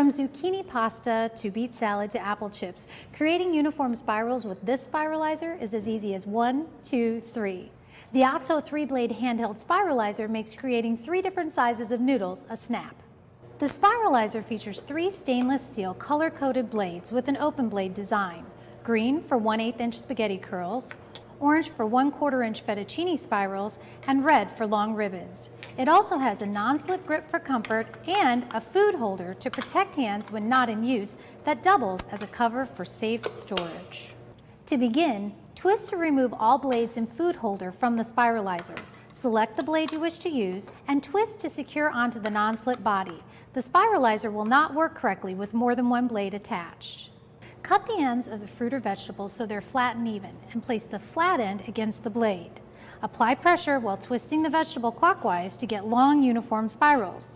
From zucchini pasta to beet salad to apple chips, creating uniform spirals with this spiralizer is as easy as 1, 2, 3. The OXO 3-blade handheld spiralizer makes creating 3 different sizes of noodles a snap. The Spiralizer features 3 stainless steel color-coded blades with an open blade design: green for 1/8 inch spaghetti curls, orange for 1/4 inch fettuccine spirals, and red for long ribbons. It also has a non-slip grip for comfort and a food holder to protect hands when not in use that doubles as a cover for safe storage. To begin, twist to remove all blades and food holder from the Spiralizer. Select the blade you wish to use and twist to secure onto the non-slip body. The Spiralizer will not work correctly with more than one blade attached. Cut the ends of the fruit or vegetables so they're flat and even, and place the flat end against the blade. Apply pressure while twisting the vegetable clockwise to get long, uniform spirals.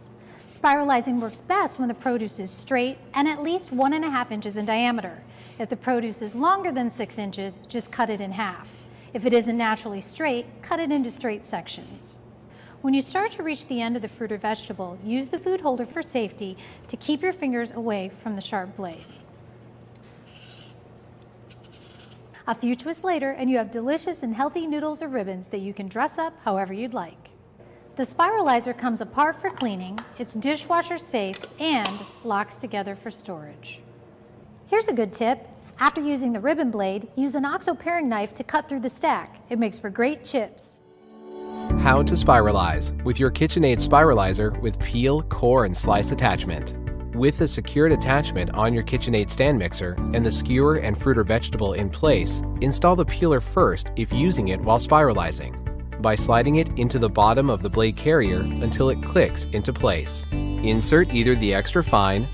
Spiralizing works best when the produce is straight and at least 1.5 inches in diameter. If the produce is longer than 6 inches, just cut it in half. If it isn't naturally straight, cut it into straight sections. When you start to reach the end of the fruit or vegetable, use the food holder for safety to keep your fingers away from the sharp blade. A few twists later, and you have delicious and healthy noodles or ribbons that you can dress up however you'd like. The Spiralizer comes apart for cleaning, it's dishwasher safe, and locks together for storage. Here's a good tip. After using the ribbon blade, use an OXO paring knife to cut through the stack. It makes for great chips. How to spiralize with your KitchenAid Spiralizer with peel, core, and slice attachment. With a secured attachment on your KitchenAid stand mixer and the skewer and fruit or vegetable in place, install the peeler first if using it while spiralizing, by sliding it into the bottom of the blade carrier until it clicks into place. Insert either the extra fine,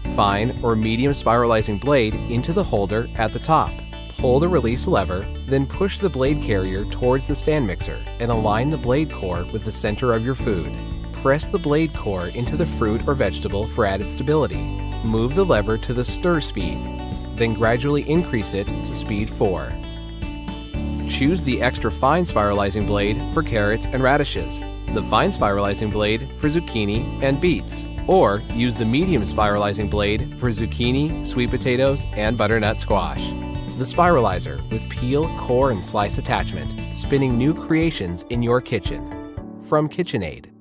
or medium spiralizing blade into the holder at the top. Pull the release lever, then push the blade carrier towards the stand mixer and align the blade core with the center of your food. Press the blade core into the fruit or vegetable for added stability. Move the lever to the stir speed, then gradually increase it to speed 4. Choose the extra fine spiralizing blade for carrots and radishes, the fine spiralizing blade for zucchini and beets, or use the medium spiralizing blade for zucchini, sweet potatoes, and butternut squash. The Spiralizer with peel, core, and slice attachment, spinning new creations in your kitchen. From KitchenAid.